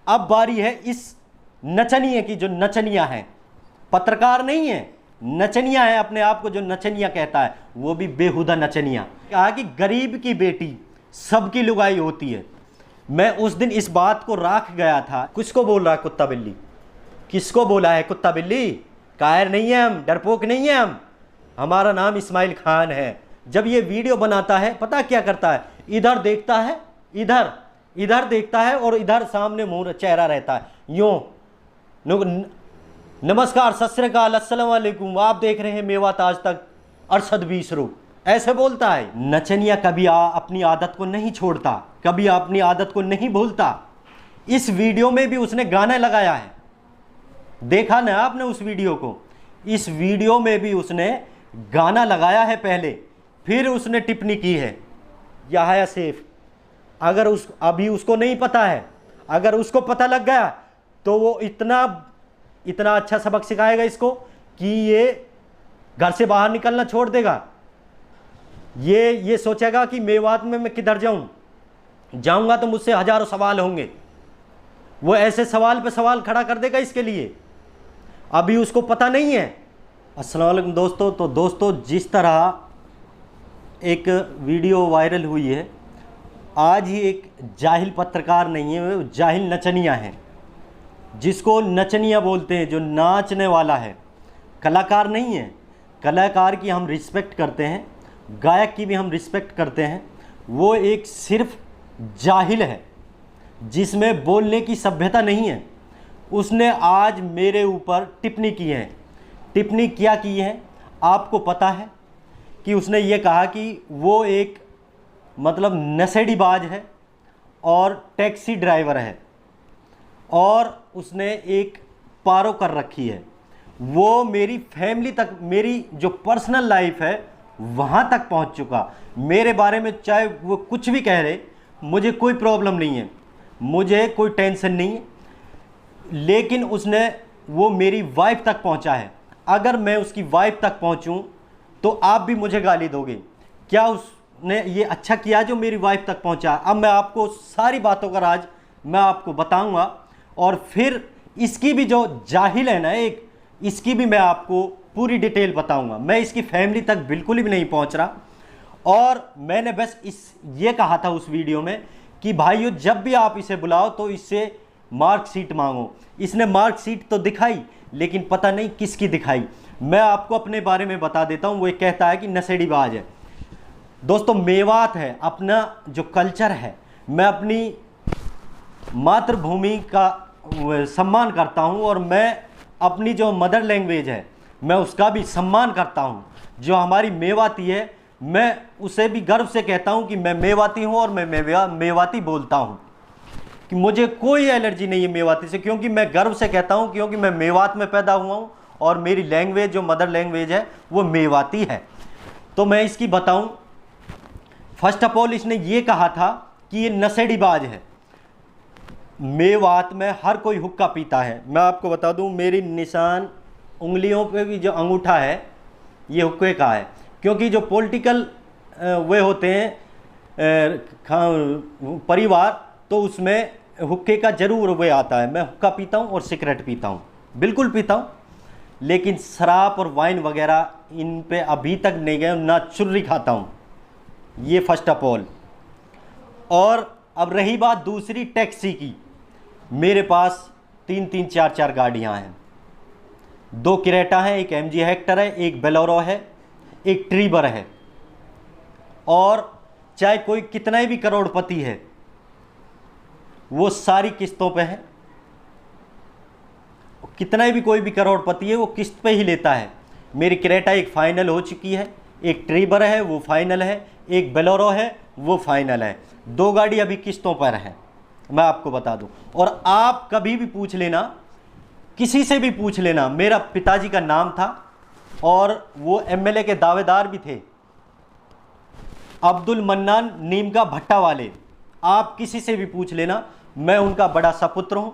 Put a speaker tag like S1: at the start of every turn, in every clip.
S1: अब बारी है इस नचनिया की, जो नचनिया है, पत्रकार नहीं है, नचनिया है, अपने आप को जो नचनिया कहता है, वो भी बेहुदा नचनिया। कहा कि गरीब की बेटी सबकी लुगाई होती है। मैं उस दिन इस बात को राख गया था। किसको बोल रहा है कुत्ता बिल्ली? किसको बोला है कुत्ता बिल्ली? कायर नहीं है हम, डरपोक नहीं है हम, हमारा नाम इस्माइल खान है। जब ये वीडियो बनाता है, पता क्या करता है? इधर देखता है, इधर देखता है, और इधर सामने मुंह चेहरा रहता है यूं, नमस्कार, सत श्री अकाल, अस्सलाम वालेकुम, आप देख रहे हैं मेवात आज तक, अरशद बीसरू, ऐसे बोलता है। नचनिया कभी अपनी आदत को नहीं छोड़ता, कभी अपनी आदत को नहीं भूलता। इस वीडियो में भी उसने गाना लगाया है, देखा ना आपने उस वीडियो को? इस वीडियो में भी उसने गाना लगाया है पहले, फिर उसने टिप्पणी की है या सेफ। अगर अभी उसको नहीं पता है, अगर उसको पता लग गया तो वो इतना अच्छा सबक सिखाएगा इसको कि ये घर से बाहर निकलना छोड़ देगा। ये सोचेगा कि मेवात में मैं किधर जाऊंगा तो मुझसे हजारों सवाल होंगे। वो ऐसे सवाल पे सवाल खड़ा कर देगा इसके लिए, अभी उसको पता नहीं है। अस्सलाम वालेकुम दोस्तों। तो दोस्तों, जिस तरह एक वीडियो वायरल हुई है, आज ही एक जाहिल पत्रकार नहीं है, वो जाहिल नचनिया है, जिसको नचनिया बोलते हैं, जो नाचने वाला है, कलाकार नहीं है। कलाकार की हम रिस्पेक्ट करते हैं, गायक की भी हम रिस्पेक्ट करते हैं। वो एक सिर्फ जाहिल है, जिसमें बोलने की सभ्यता नहीं है। उसने आज मेरे ऊपर टिप्पणी की है। टिप्पणी क्या की है आपको पता है? कि उसने ये कहा कि वो एक मतलब नशेड़ीबाज है और टैक्सी ड्राइवर है, और उसने एक पारो कर रखी है। वो मेरी फैमिली तक, मेरी जो पर्सनल लाइफ है वहाँ तक पहुँच चुका। मेरे बारे में चाहे वो कुछ भी कह रहे, मुझे कोई प्रॉब्लम नहीं है, मुझे कोई टेंशन नहीं है, लेकिन उसने वो मेरी वाइफ तक पहुँचा है। अगर मैं उसकी वाइफ तक पहुँचूँ तो आप भी मुझे गाली दोगे। क्या उसने ये अच्छा किया जो मेरी वाइफ तक पहुँचा? अब मैं आपको सारी बातों का राज मैं आपको बताऊँगा, और फिर इसकी भी जो जाहिल है ना एक, इसकी भी मैं आपको पूरी डिटेल बताऊंगा। मैं इसकी फैमिली तक बिल्कुल भी नहीं पहुंच रहा, और मैंने बस ये कहा था उस वीडियो में कि भाइयों, जब भी आप इसे बुलाओ तो इससे मार्कशीट मांगो। इसने मार्कशीट तो दिखाई, लेकिन पता नहीं किसकी दिखाई। मैं आपको अपने बारे में बता देता हूँ। वो एक कहता है कि नशेड़ीबाज है। दोस्तों, मेवात है, अपना जो कल्चर है, मैं अपनी मातृभूमि का सम्मान करता हूं, और मैं अपनी जो मदर लैंग्वेज है मैं उसका भी सम्मान करता हूं। जो हमारी मेवाती है, मैं उसे भी गर्व से कहता हूं कि मैं मेवाती हूं, और मैं मेवाती बोलता हूं, कि मुझे कोई एलर्जी नहीं है मेवाती से, क्योंकि मैं गर्व से कहता हूं, क्योंकि मैं मेवात में पैदा हुआ हूं, और मेरी लैंग्वेज जो मदर लैंग्वेज है वो मेवाती है। तो मैं इसकी बताऊँ। फर्स्ट ऑफ ऑल, इसने ये कहा था कि ये नशेड़ीबाज है। मेवात में हर कोई हुक्का पीता है। मैं आपको बता दूं, मेरी निशान उंगलियों पे भी जो अंगूठा है ये हुक्के का है, क्योंकि जो पॉलिटिकल वे होते हैं परिवार, तो उसमें हुक्के का ज़रूर वे आता है। मैं हुक्का पीता हूं और सिगरेट पीता हूं, बिल्कुल पीता हूं, लेकिन शराब और वाइन वगैरह इन पे अभी तक नहीं गए, ना चुर्री खाता हूं। ये फर्स्ट ऑफ ऑल। और अब रही बात दूसरी टैक्सी की, मेरे पास 3-3, 4-4 गाड़ियां हैं। 2 क्रेटा हैं, एक MG हेक्टर है, एक बेलोरो है, एक ट्रीबर है। और चाहे कोई कितना भी करोड़पति है, वो सारी किस्तों पे है। कितना भी कोई भी करोड़पति है, वो किस्त पे ही लेता है। मेरी क्रेटा एक फाइनल हो चुकी है, एक ट्रीबर है वो फाइनल है, एक बेलोरो है वो फाइनल है। 2 गाड़ी अभी किस्तों पर है, मैं आपको बता दूं। और आप कभी भी पूछ लेना, किसी से भी पूछ लेना, मेरा पिताजी का नाम था, और वो MLA के दावेदार भी थे, अब्दुल मन्नान नीम का भट्टा वाले। आप किसी से भी पूछ लेना, मैं उनका बड़ा सपुत्र हूं,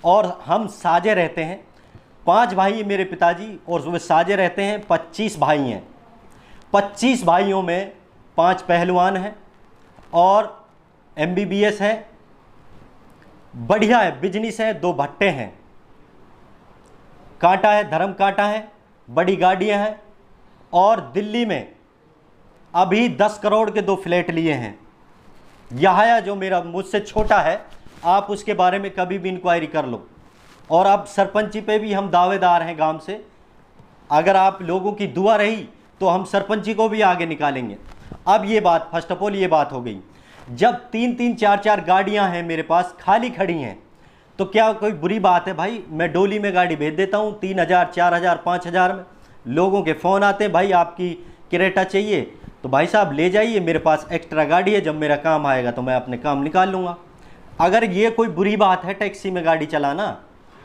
S1: और हम साजे रहते हैं। 5 भाई हैं मेरे पिताजी, और वे साजे रहते हैं। 25 भाई हैं। 25 भाइयों में 5 पहलवान हैं, और MBBS है, बढ़िया है, बिजनेस है, 2 भट्टे हैं, कांटा है, धर्म कांटा है, बड़ी गाड़ियां हैं, और दिल्ली में अभी 10 करोड़ के 2 फ्लैट लिए हैं। यहाया जो मेरा मुझसे छोटा है, आप उसके बारे में कभी भी इंक्वायरी कर लो। और अब सरपंची पे भी हम दावेदार हैं गांव से। अगर आप लोगों की दुआ रही तो हम सरपंची को भी आगे निकालेंगे। अब ये बात, फर्स्ट ऑफ ऑल ये बात हो गई, जब 3-3 4-4 गाड़ियां हैं मेरे पास खाली खड़ी हैं, तो क्या कोई बुरी बात है भाई? मैं डोली में गाड़ी भेज देता हूँ 3000 4000 5000 में। लोगों के फ़ोन आते हैं, भाई आपकी क्रेटा चाहिए, तो भाई साहब ले जाइए, मेरे पास एक्स्ट्रा गाड़ी है, जब मेरा काम आएगा तो मैं अपने काम निकाल लूँगा। अगर ये कोई बुरी बात है टैक्सी में गाड़ी चलाना?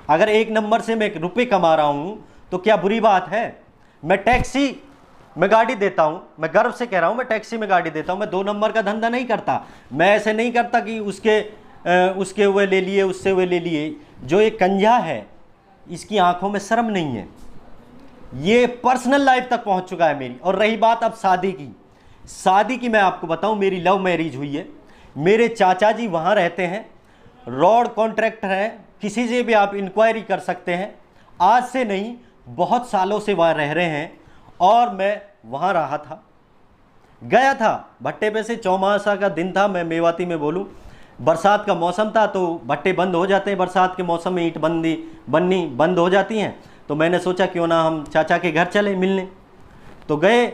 S1: अगर 1 नंबर से मैं रुपये कमा रहा हूँ तो क्या बुरी बात है? मैं टैक्सी में गाड़ी देता हूँ, मैं गर्व से कह रहा हूँ, मैं टैक्सी में गाड़ी देता हूँ। मैं 2 नंबर का धंधा नहीं करता। मैं ऐसे नहीं करता कि उसके हुए ले लिए, उससे हुए ले लिए। जो ये कंजा है, इसकी आंखों में शर्म नहीं है, ये पर्सनल लाइफ तक पहुंच चुका है मेरी। और रही बात अब शादी की मैं आपको बताऊं, मेरी लव मैरिज हुई है। मेरे चाचा जी वहाँ रहते हैं, रोड कॉन्ट्रैक्टर हैं, किसी से भी आप इंक्वायरी कर सकते हैं। आज से नहीं, बहुत सालों से वहाँ रह रहे हैं। और मैं वहाँ रहा था, गया था भट्टे पे से। चौमासा का दिन था, मैं मेवाती में बोलूँ, बरसात का मौसम था, तो भट्टे बंद हो जाते हैं बरसात के मौसम में, ईंट बननी बंद हो जाती हैं। तो मैंने सोचा क्यों ना हम चाचा के घर चले मिलने। तो गए,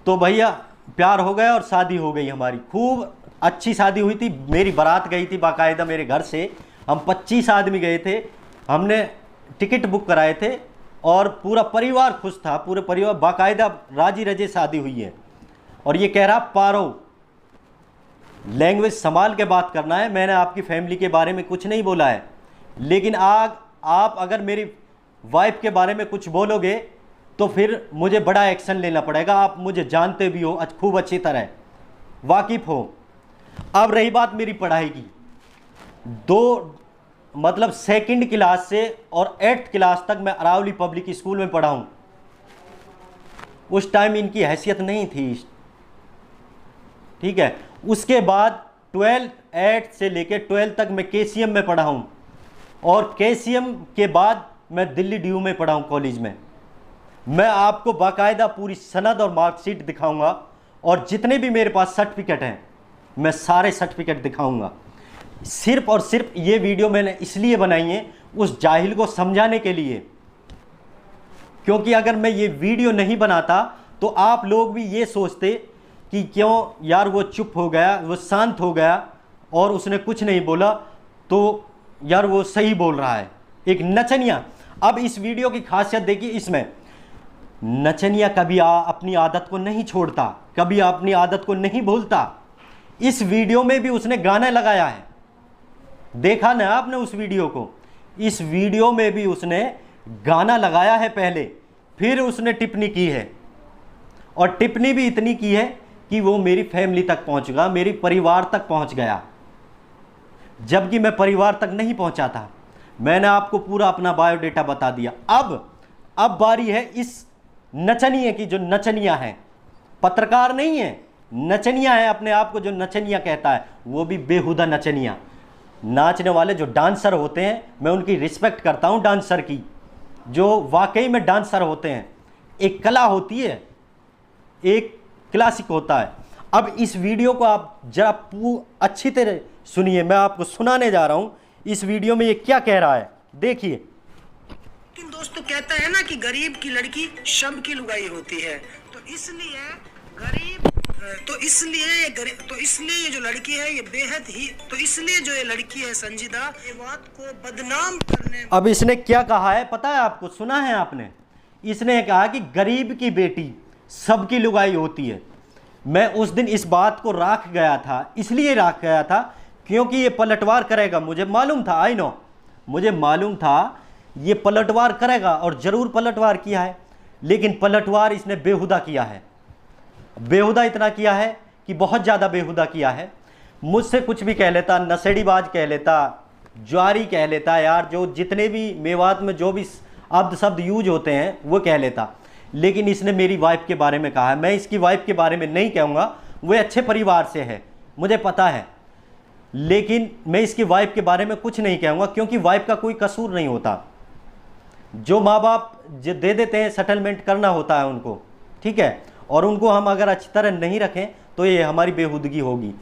S1: तो भैया प्यार हो गया और शादी हो गई हमारी। खूब अच्छी शादी हुई थी। मेरी बारात गई थी बाकायदा मेरे घर से। हम 25 आदमी गए थे, हमने टिकट बुक कराए थे और पूरा परिवार खुश था। पूरे परिवार बाकायदा राजी रजे शादी हुई है। और ये कह रहा पारो, लैंग्वेज संभाल के बात करना है। मैंने आपकी फैमिली के बारे में कुछ नहीं बोला है, लेकिन आप अगर मेरी वाइफ के बारे में कुछ बोलोगे तो फिर मुझे बड़ा एक्शन लेना पड़ेगा। आप मुझे जानते भी हो, खूब अच्छी तरह वाकिफ़ हो। अब रही बात मेरी पढ़ाई की, 2 क्लास से और 8th क्लास तक मैं अरावली पब्लिक स्कूल में पढ़ा हूँ। उस टाइम इनकी हैसियत नहीं थी, ठीक है। उसके बाद 8 से लेकर 12 तक मैं KCM में पढ़ा हूँ, और KCM के बाद मैं दिल्ली DU में पढ़ा हूँ कॉलेज में। मैं आपको बाकायदा पूरी सनद और मार्कशीट दिखाऊंगा, और जितने भी मेरे पास सर्टिफिकेट हैं मैं सारे सर्टिफिकेट दिखाऊंगा। सिर्फ और सिर्फ ये वीडियो मैंने इसलिए बनाई है उस जाहिल को समझाने के लिए, क्योंकि अगर मैं ये वीडियो नहीं बनाता तो आप लोग भी ये सोचते कि क्यों यार वो चुप हो गया, वो शांत हो गया और उसने कुछ नहीं बोला, तो यार वो सही बोल रहा है, एक नचनिया। अब इस वीडियो की खासियत देखिए, इसमें नचनिया कभी अपनी आदत को नहीं छोड़ता, कभी अपनी आदत को नहीं भूलता। इस वीडियो में भी उसने गाना लगाया है, देखा ना आपने उस वीडियो को? इस वीडियो में भी उसने गाना लगाया है पहले, फिर उसने टिप्पणी की है, और टिप्पणी भी इतनी की है कि वो मेरी फैमिली तक पहुंच गया, मेरी परिवार तक पहुंच गया, जबकि मैं परिवार तक नहीं पहुंचा था। मैंने आपको पूरा अपना बायोडेटा बता दिया। अब बारी है इस नचनिया की, जो नचनिया है, पत्रकार नहीं है, नचनिया है, अपने आप को जो नचनिया कहता है, वो भी बेहुदा नचनिया। नाचने वाले जो डांसर होते हैं, मैं उनकी रिस्पेक्ट करता हूं, डांसर की, जो वाकई में डांसर होते हैं। एक कला होती है, एक क्लासिक होता है। अब इस वीडियो को आप जरा अच्छी तरह सुनिए, मैं आपको सुनाने जा रहा हूं इस वीडियो में ये क्या कह रहा है, देखिए।
S2: लेकिन दोस्तों कहता है ना कि गरीब की लड़की शब की लुगाई होती है, तो इसलिए ये जो लड़की है ये बेहद ही, तो इसलिए जो ये लड़की है संजीदा, ये बात को बदनाम करने।
S1: अब इसने क्या कहा है पता है आपको? सुना है आपने? इसने कहा कि गरीब की बेटी सबकी लुगाई होती है। मैं उस दिन इस बात को राख गया था, इसलिए राख गया था क्योंकि ये पलटवार करेगा। मुझे मालूम था, आई नो, मुझे मालूम था ये पलटवार करेगा, और ज़रूर पलटवार किया है। लेकिन पलटवार इसने बेहुदा किया है, बेहुदा इतना किया है कि बहुत ज़्यादा बेहुदा किया है। मुझसे कुछ भी कह लेता, नशेड़ीबाज कह लेता, ज्वारी कह लेता, यार जो जितने भी मेवात में जो भी अब्द शब्द यूज होते हैं वो कह लेता। लेकिन इसने मेरी वाइफ के बारे में कहा है। मैं इसकी वाइफ के बारे में नहीं कहूँगा, वो अच्छे परिवार से है, मुझे पता है। लेकिन मैं इसकी वाइफ के बारे में कुछ नहीं कहूँगा, क्योंकि वाइफ का कोई कसूर नहीं होता। जो माँ बाप जो दे देते हैं, सेटलमेंट करना होता है उनको, ठीक है, और उनको हम अगर अच्छी तरह नहीं रखें तो ये हमारी बेहुदगी होगी।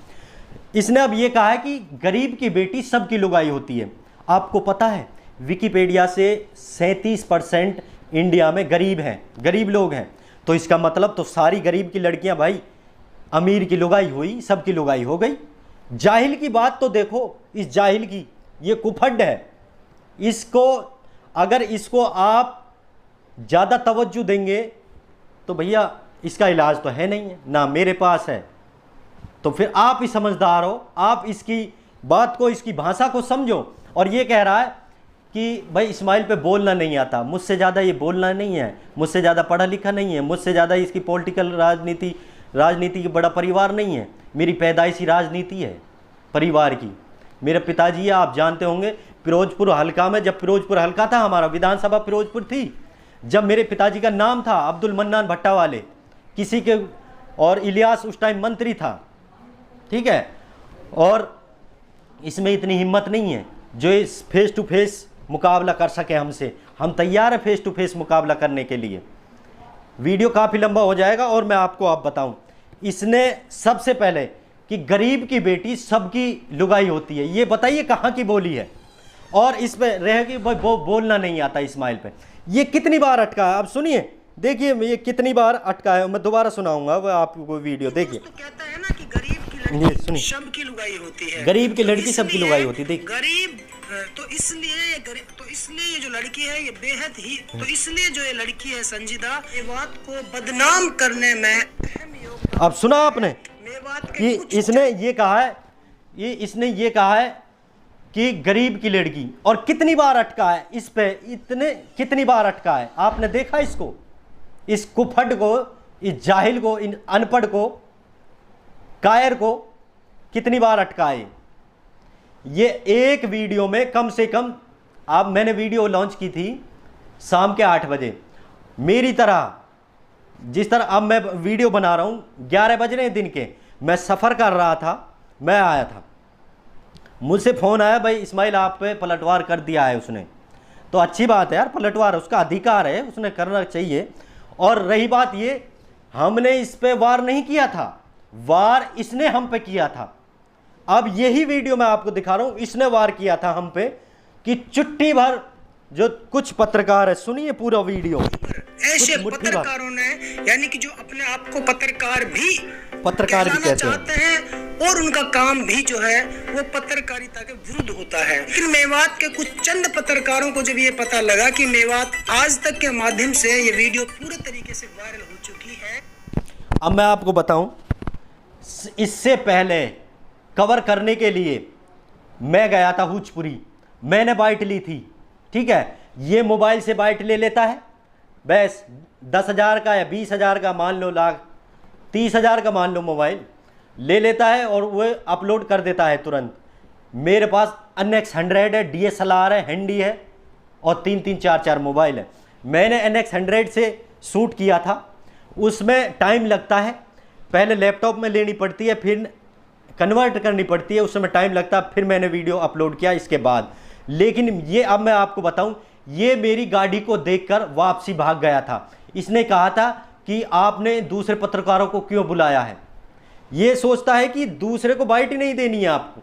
S1: इसने अब ये कहा है कि गरीब की बेटी सबकी लुगाई होती है। आपको पता है विकिपीडिया से 37% इंडिया में गरीब हैं, गरीब लोग हैं, तो इसका मतलब तो सारी गरीब की लड़कियां भाई अमीर की लुगाई हुई, सबकी लुगाई हो गई। जाहिल की बात तो देखो, इस जाहिल की, ये कुफड है, इसको अगर इसको आप ज़्यादा तवज्जो देंगे तो भैया इसका इलाज तो है नहीं है, ना मेरे पास है। तो फिर आप ही समझदार हो, आप इसकी बात को, इसकी भाषा को समझो। और ये कह रहा है कि भाई इस्माइल पे बोलना नहीं आता, मुझसे ज़्यादा ये बोलना नहीं है, मुझसे ज़्यादा पढ़ा लिखा नहीं है, मुझसे ज़्यादा इसकी पॉलिटिकल राजनीति की बड़ा परिवार नहीं है, मेरी पैदाइशी राजनीति है परिवार की। मेरे पिताजी है, आप जानते होंगे, फिरोजपुर हल्का में, जब फिरोजपुर हल्का था, हमारा विधानसभा फिरोजपुर थी, जब मेरे पिताजी का नाम था अब्दुल मन्नान भट्टा वाले किसी के, और इलियास उस टाइम मंत्री था, ठीक है। और इसमें इतनी हिम्मत नहीं है जो इस फेस टू फेस मुकाबला कर सके हमसे। हम तैयार है फेस टू फेस मुकाबला करने के लिए। वीडियो काफ़ी लंबा हो जाएगा और मैं आपको आप बताऊं, इसने सबसे पहले कि गरीब की बेटी सबकी लुगाई होती है, ये बताइए कहाँ की बोली है। और इस पे रह कि भाई बोलना नहीं आता इस्माइल पे, ये कितनी बार अटका है। अब सुनिए, देखिए ये कितनी बार अटका है, मैं दोबारा सुनाऊंगा वो आपको वीडियो, देखिए।
S2: तो कहता है ना कि गरीब की लड़की सबकी लुगाई होती है,
S1: गरीब की लड़की सबकी लुगाई होती है।
S2: गरीब तो इसलिए ये जो लड़की है ये बेहद ही, तो इसलिए जो ये लड़की है संजीदा, मेवात को बदनाम करने में अहम योगदान।
S1: अब सुना आपने कि इसने ये कहा है, इसने ये कहा है कि गरीब की लड़की, और कितनी बार अटका है इस पे, इतने कितनी बार अटका है आपने देखा इसको, इस कुफड को, इस जाहिल को, इन अनपढ़ को, कायर को कितनी बार अटका है। ये एक वीडियो में कम से कम, अब मैंने वीडियो लॉन्च की थी शाम के 8 बजे, मेरी तरह जिस तरह अब मैं वीडियो बना रहा हूँ 11 बज रहे हैं दिन के, मैं सफ़र कर रहा था, मैं आया था, मुझसे फ़ोन आया, भाई इस्माइल आप पे पलटवार कर दिया है उसने। तो अच्छी बात है यार, पलटवार उसका अधिकार है, उसने करना चाहिए। और रही बात ये, हमने इस पे वार नहीं किया था, वार इसने हम पे किया था। अब यही वीडियो मैं आपको दिखा रहा हूँ, इसने वार किया था हम पे कि चुट्टी भर जो कुछ पत्रकार है, सुनिए पूरा वीडियो।
S2: ऐसे पत्रकारों ने, यानी कि जो अपने आप को पत्रकार भी
S1: कहते
S2: चाहते हैं और उनका काम भी जो है वो पत्रकारिता के विरुद्ध होता है। लेकिन मेवात के कुछ चंद पत्रकारों को जब ये पता लगा कि मेवात आज तक के माध्यम से ये वीडियो पूरे तरीके से वायरल हो चुकी है।
S1: अब मैं आपको बताऊं, इससे पहले कवर करने के लिए मैं गया था हुचपुरी, मैंने बाइट ली थी, ठीक है। ये मोबाइल से बाइट ले लेता है, बस 10,000 का या 20,000 का, मान लो लाख 30,000 का मान लो मोबाइल ले लेता है और वो अपलोड कर देता है तुरंत। मेरे पास NX 100 है, DSLR है, हैंडी है और 3-3, 4-4 मोबाइल है। मैंने NX 100 से शूट किया था, उसमें टाइम लगता है, पहले लैपटॉप में लेनी पड़ती है, फिर कन्वर्ट करनी पड़ती है, उसमें टाइम लगता है, फिर मैंने वीडियो अपलोड किया इसके बाद। लेकिन ये अब मैं आपको बताऊं, ये मेरी गाड़ी को देखकर वापसी भाग गया था। इसने कहा था कि आपने दूसरे पत्रकारों को क्यों बुलाया है, ये सोचता है कि दूसरे को बाइट ही नहीं देनी है आपको।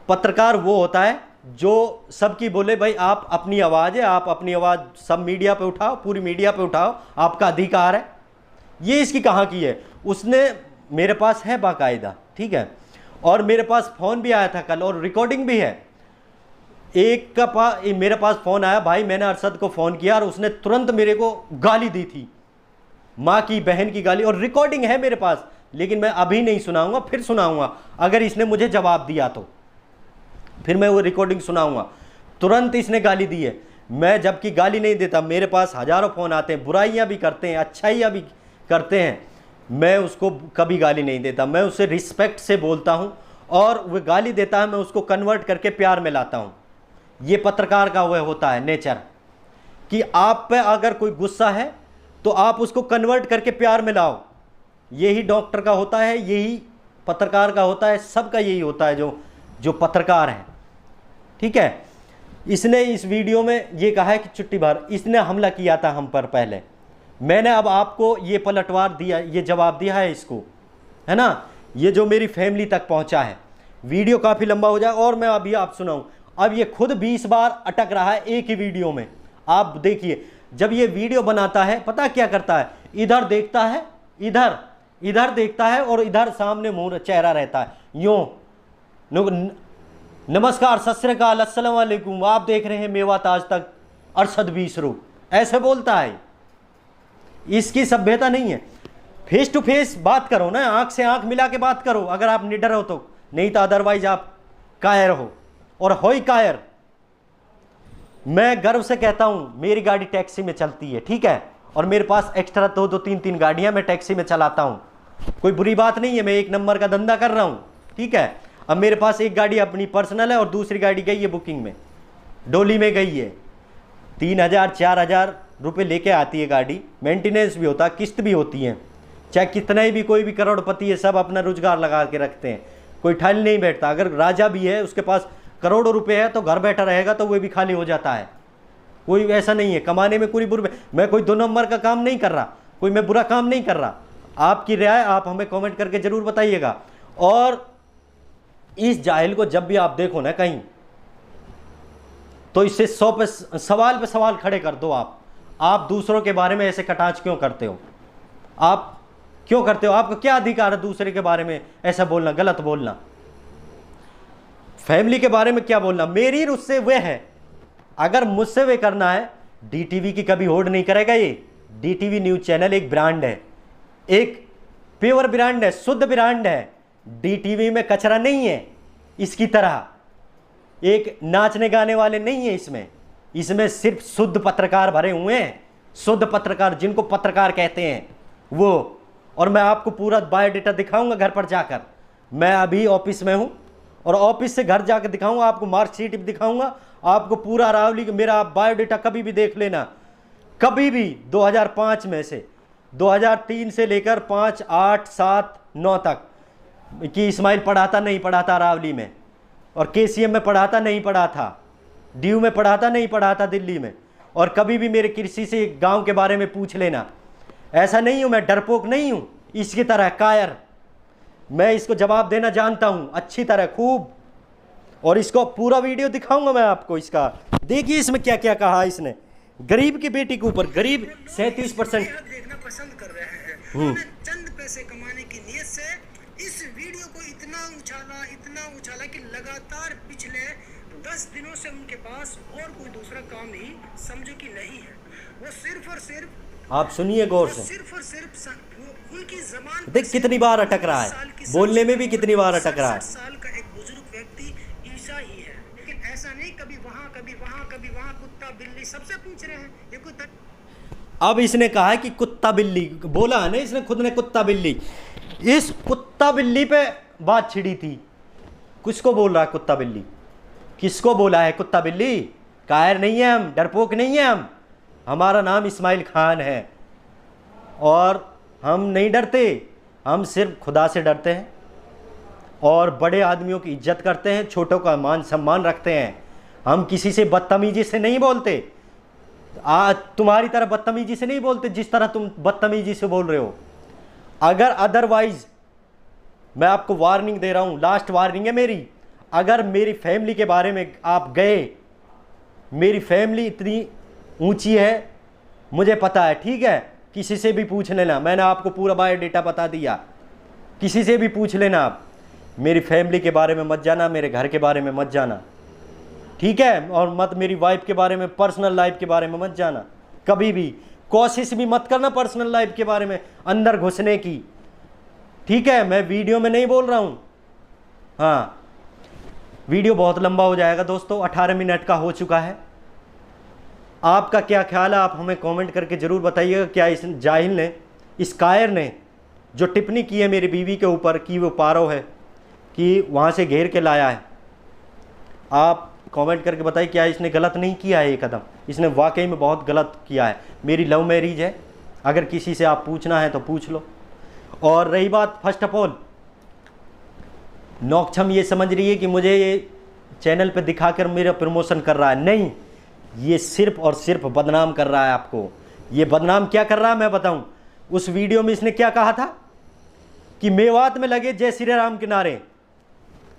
S1: पत्रकार वो होता है जो सबकी बोले, भाई आप अपनी आवाज़ है, आप अपनी आवाज़ सब मीडिया पे उठाओ, पूरी मीडिया पे उठाओ, आपका अधिकार है। ये इसकी कहाँ की है, उसने मेरे पास है बाकायदा, ठीक है, और मेरे पास फ़ोन भी आया था कल और रिकॉर्डिंग भी है। एक का मेरे पास फ़ोन आया, भाई मैंने अरशद को फ़ोन किया और उसने तुरंत मेरे को गाली दी थी, माँ की बहन की गाली, और रिकॉर्डिंग है मेरे पास, लेकिन मैं अभी नहीं सुनाऊंगा, फिर सुनाऊंगा। अगर इसने मुझे जवाब दिया तो फिर मैं वो रिकॉर्डिंग सुनाऊंगा। तुरंत इसने गाली दी है, मैं जबकि गाली नहीं देता, मेरे पास हज़ारों फ़ोन आते हैं, बुराइयां भी करते हैं, अच्छाइयाँ भी करते हैं, मैं उसको कभी गाली नहीं देता, मैं उससे रिस्पेक्ट से बोलता हूँ, और वह गाली देता है मैं उसको कन्वर्ट करके प्यार में लाता हूँ। ये पत्रकार का वह होता है नेचर कि आप पे अगर कोई गुस्सा है तो आप उसको कन्वर्ट करके प्यार में लाओ। यही डॉक्टर का होता है, यही पत्रकार का होता है, सबका यही होता है जो जो पत्रकार है, ठीक है। इसने इस वीडियो में ये कहा है कि चुट्टी भर इसने हमला किया था हम पर पहले। मैंने अब आपको ये पलटवार दिया, ये जवाब दिया है इसको, है ना। ये जो मेरी फैमिली तक पहुंचा है, वीडियो काफ़ी लंबा हो जाए और मैं अभी आप सुनाऊं। अब ये खुद 20 बार अटक रहा है एक ही वीडियो में। आप देखिए, जब ये वीडियो बनाता है पता क्या करता है, इधर देखता है, इधर देखता है और इधर सामने मुंह चेहरा रहता है यूं। नमस्कार, सत श्री अकाल, अस्सलाम वालेकुम, आप देख रहे हैं मेवात आज तक, अरशद बीसरू, ऐसे बोलता है। इसकी सभ्यता नहीं है। फेस टू फेस बात करो ना, आंख से आंख मिला के बात करो अगर आप निडर हो तो, नहीं तो अदरवाइज आप कायर हो, और हो ही कायर। मैं गर्व से कहता हूं मेरी गाड़ी टैक्सी में चलती है, ठीक है, और मेरे पास एक्स्ट्रा 2-2 3-3 गाड़ियां मैं टैक्सी में चलाता हूं। कोई बुरी बात नहीं है, मैं 1 नंबर का धंधा कर रहा हूं, ठीक है। अब मेरे पास एक गाड़ी अपनी पर्सनल है और दूसरी गाड़ी गई है बुकिंग में, डोली में गई है। 3,000-4,000 रुपये लेके आती है गाड़ी, मेंटेनेंस भी होता है, किस्त भी होती है। चाहे कितना ही भी कोई भी करोड़पति है, सब अपना रोजगार लगा के रखते हैं, कोई ठल नहीं बैठता। अगर राजा भी है, उसके पास करोड़ों रुपए है, तो घर बैठा रहेगा तो वो भी खाली हो जाता है। कोई ऐसा नहीं है, कमाने में कोई बुरा, मैं कोई 2 नंबर का काम नहीं कर रहा, कोई मैं बुरा काम नहीं कर रहा। आपकी राय आप हमें कमेंट करके जरूर बताइएगा। और इस जाहिल को जब भी आप देखो ना कहीं, तो इससे 100 पे सवाल खड़े कर दो। आप दूसरों के बारे में ऐसे कटाच क्यों करते हो? आप क्यों करते हो? आपका क्या अधिकार है दूसरे के बारे में ऐसा बोलना, गलत बोलना? फैमिली के बारे में क्या बोलना? मेरी उससे वे है, अगर मुझसे वे करना है, डीटीवी की कभी होड़ नहीं करेगा। ये डीटीवी न्यूज चैनल एक ब्रांड है, एक प्योर ब्रांड है, शुद्ध ब्रांड है। डीटीवी में कचरा नहीं है, इसकी तरह एक नाचने गाने वाले नहीं है इसमें सिर्फ शुद्ध पत्रकार भरे हुए हैं, शुद्ध पत्रकार, जिनको पत्रकार कहते हैं वो। और मैं आपको पूरा बायोडाटा दिखाऊंगा घर पर जाकर। मैं अभी ऑफिस में हूं और ऑफिस से घर जाकर दिखाऊंगा आपको, मार्कशीट भी दिखाऊंगा आपको, पूरा अरावली मेरा बायोडाटा कभी भी देख लेना, कभी भी। 2005 में से 2003 से लेकर 5, 8, 7, 9 तक कि इस्माइल पढ़ाता नहीं पढ़ाता अरावली में, और केसीएम में पढ़ाता नहीं पढ़ा था, डीयू में पढ़ाता नहीं पढ़ा था दिल्ली में। और कभी भी मेरे किसी से गांव के बारे में पूछ लेना। ऐसा नहीं हूं मैं, डरपोक नहीं हूं इसकी तरह कायर। मैं इसको जवाब देना जानता हूं अच्छी तरह, खूब। और इसको पूरा वीडियो दिखाऊंगा मैं आपको इसका। देखिए इसमें क्या क्या कहा इसने गरीब की बेटी के ऊपर। गरीब 37%
S2: देखना पसंद कर रहे हैं। उन्होंने चंद पैसे कमाने की नीयत से इस वीडियो को इतना उछाला कि लगातार पिछले 10 दिनों से उनके पास और कोई दूसरा काम ही समझो कि नहीं है। वो सिर्फ और सिर्फ,
S1: आप सुनिए गौर से,
S2: सिर्फ और सिर्फ उनकी ज़बान
S1: देख कितनी बार अटक रहा है, बोलने में भी कितनी बार अटक रहा है।
S2: 60 साल का एक बुजुर्ग व्यक्ति ईसा ही है, लेकिन ऐसा नहीं कभी वहाँ कभी वहाँ कभी वहाँ, कुत्ता बिल्ली सबसे पूछ रहे हैं ये कुत्ता।
S1: अब इसने कहा है कि कुत्ता बिल्ली, बोला है ना इसने खुद ने कुत्ता बिल्ली। इस कुत्ता बिल्ली पे बात छिड़ी थी। किसको बोल रहा है कुत्ता बिल्ली? किसको बोला है कुत्ता बिल्ली? कायर नहीं है हम, डरपोक नहीं है हम। हमारा नाम इस्माइल खान है और हम नहीं डरते, हम सिर्फ खुदा से डरते हैं और बड़े आदमियों की इज्जत करते हैं, छोटों का मान सम्मान रखते हैं। हम किसी से बदतमीजी से नहीं बोलते, तुम्हारी तरह बदतमीजी से नहीं बोलते जिस तरह तुम बदतमीजी से बोल रहे हो। अगर अदरवाइज मैं आपको वार्निंग दे रहा हूं, लास्ट वार्निंग है मेरी। अगर मेरी फैमिली के बारे में आप गए, मेरी फैमिली इतनी ऊंची है मुझे पता है, ठीक है, किसी से भी पूछ लेना, मैंने आपको पूरा बायोडाटा बता दिया, किसी से भी पूछ लेना आप। मेरी फैमिली के बारे में मत जाना, मेरे घर के बारे में मत जाना, ठीक है, और मत मेरी वाइफ के बारे में, पर्सनल लाइफ के बारे में मत जाना। कभी भी कोशिश भी मत करना पर्सनल लाइफ के बारे में अंदर घुसने की, ठीक है। मैं वीडियो में नहीं बोल रहा हूं। हाँ, वीडियो बहुत लंबा हो जाएगा दोस्तों, 18 मिनट का हो चुका है। आपका क्या ख्याल है आप हमें कमेंट करके ज़रूर बताइएगा। क्या इस जाहिल ने, इस कायर ने जो टिप्पणी की है मेरी बीवी के ऊपर कि वो पारो है, कि वहाँ से घेर के लाया है, आप कमेंट करके बताइए क्या इसने गलत नहीं किया है? ये कदम इसने वाकई में बहुत गलत किया है। मेरी लव मैरिज है, अगर किसी से आप पूछना है तो पूछ लो। और रही बात, फर्स्ट ऑफ ऑल नौकछम ये समझ रही है कि मुझे ये चैनल पे दिखाकर मेरा प्रमोशन कर रहा है। नहीं, ये सिर्फ और सिर्फ बदनाम कर रहा है आपको। ये बदनाम क्या कर रहा है मैं बताऊं। उस वीडियो में इसने क्या कहा था कि मेवात में लगे जय श्री राम के नारे।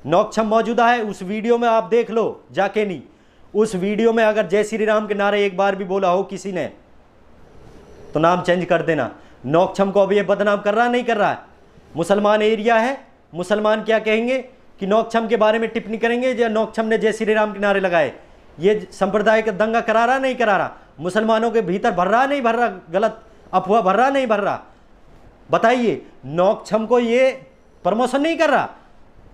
S1: नौकछम मौजूदा है, उस वीडियो में आप देख लो जाके। नहीं, उस वीडियो में अगर जय श्री राम के नारे एक बार भी बोला हो किसी ने तो नाम चेंज कर देना। नौकछम को अभी ये बदनाम कर रहा नहीं कर रहा है। मुसलमान एरिया है, मुसलमान क्या कहेंगे कि नौकछम के बारे में टिप्पणी करेंगे जो नौकछम ने जय श्री राम के नारे लगाए। ये संप्रदाय का दंगा करा रहा नहीं करा रहा, मुसलमानों के भीतर भर रहा नहीं भर रहा, गलत अफवाह भर रहा नहीं भर रहा। बताइए, नौकछम को ये प्रमोशन नहीं कर रहा,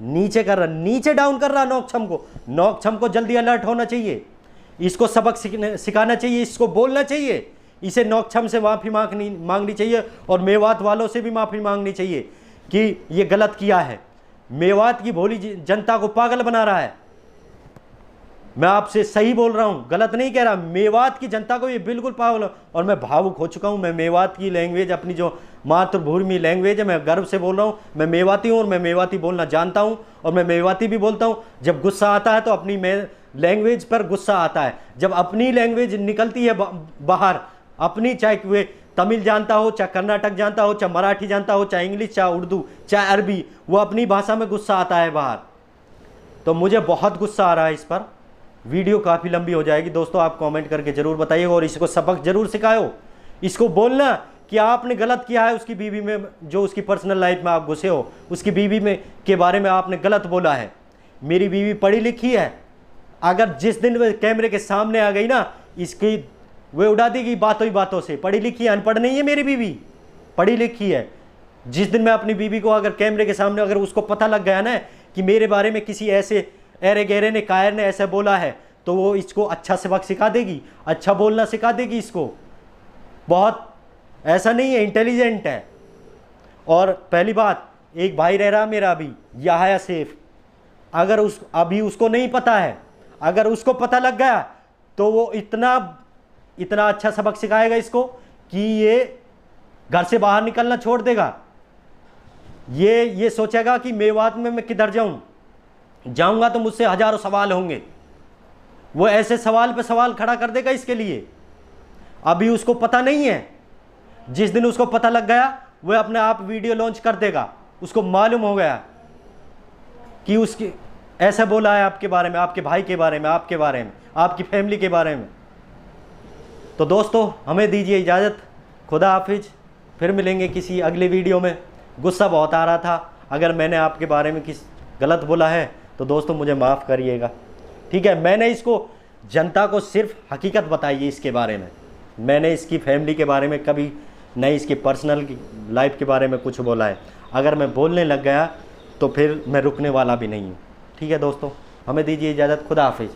S1: नीचे कर रहा, नीचे डाउन कर रहा नौकछम को। नौकछम को जल्दी अलर्ट होना चाहिए, इसको सबक सिखाना चाहिए, इसको बोलना चाहिए, इसे नौकछम से माफ़ी मांगनी चाहिए और मेवात वालों से भी माफ़ी मांगनी चाहिए कि ये गलत किया है। मेवात की भोली जनता को पागल बना रहा है। मैं आपसे सही बोल रहा हूँ, गलत नहीं कह रहा। मेवात की जनता को ये बिल्कुल पागल, और मैं भावुक हो चुका हूँ। मैं मेवात की लैंग्वेज, अपनी जो मातृभूमि लैंग्वेज है, मैं गर्व से बोल रहा हूँ। मैं मेवाती हूँ और मैं मेवाती बोलना जानता हूँ और मैं मेवाती भी बोलता हूँ। जब गुस्सा आता है तो अपनी लैंग्वेज पर गुस्सा आता है। जब अपनी लैंग्वेज निकलती है बाहर, अपनी, चाहे वे तमिल जानता हो, चाहे कर्नाटक जानता हो, चाहे मराठी जानता हो, चाहे इंग्लिश, चाहे उर्दू, चाहे अरबी, वो अपनी भाषा में गुस्सा आता है बाहर। तो मुझे बहुत गुस्सा आ रहा है इस पर। वीडियो काफ़ी लंबी हो जाएगी दोस्तों, आप कमेंट करके ज़रूर बताइएगा और इसको सबक ज़रूर सिखाओ। इसको बोलना कि आपने गलत किया है, उसकी बीवी में, जो उसकी पर्सनल लाइफ में आप घुसे हो, उसकी बीवी में के बारे में आपने गलत बोला है। मेरी बीवी पढ़ी लिखी है, अगर जिस दिन वह कैमरे के सामने आ गई ना, इसकी वे उड़ा देगी बातों ही बातों से। पढ़ी लिखी है, अनपढ़ नहीं है मेरी बीवी, पढ़ी लिखी है। जिस दिन मैं अपनी बीवी को अगर कैमरे के सामने, अगर उसको पता लग गया ना कि मेरे बारे में किसी ऐसे ऐरे गहरे ने, कायर ने ऐसा बोला है, तो वो इसको अच्छा सबक सिखा देगी, अच्छा बोलना सिखा देगी इसको। बहुत ऐसा नहीं है, इंटेलिजेंट है। और पहली बात, एक भाई रह रहा मेरा अभी, याहया सैफ, अगर अभी उसको नहीं पता है, अगर उसको पता लग गया तो वो इतना अच्छा सबक सिखाएगा इसको कि ये घर से बाहर निकलना छोड़ देगा। ये सोचेगा कि मेवात में मैं किधर जाऊंगा तो मुझसे हजारों सवाल होंगे। वो ऐसे सवाल पे सवाल खड़ा कर देगा इसके लिए। अभी उसको पता नहीं है, जिस दिन उसको पता लग गया वह अपने आप वीडियो लॉन्च कर देगा। उसको मालूम हो गया कि उसकी ऐसा बोला है आपके बारे में, आपके भाई के बारे में, आपके बारे में, आपकी फैमिली के बारे में। तो दोस्तों, हमें दीजिए इजाज़त, खुदा हाफिज। फिर मिलेंगे किसी अगले वीडियो में। गुस्सा बहुत आ रहा था, अगर मैंने आपके बारे में किस गलत बोला है तो दोस्तों मुझे माफ़ करिएगा, ठीक है। मैंने इसको, जनता को सिर्फ हकीकत बताई है इसके बारे में। मैंने इसकी फैमिली के बारे में कभी नहीं, इसकी पर्सनल लाइफ के बारे में कुछ बोला है। अगर मैं बोलने लग गया तो फिर मैं रुकने वाला भी नहीं हूँ, ठीक है दोस्तों। हमें दीजिए इजाज़त, खुदा हाफिज।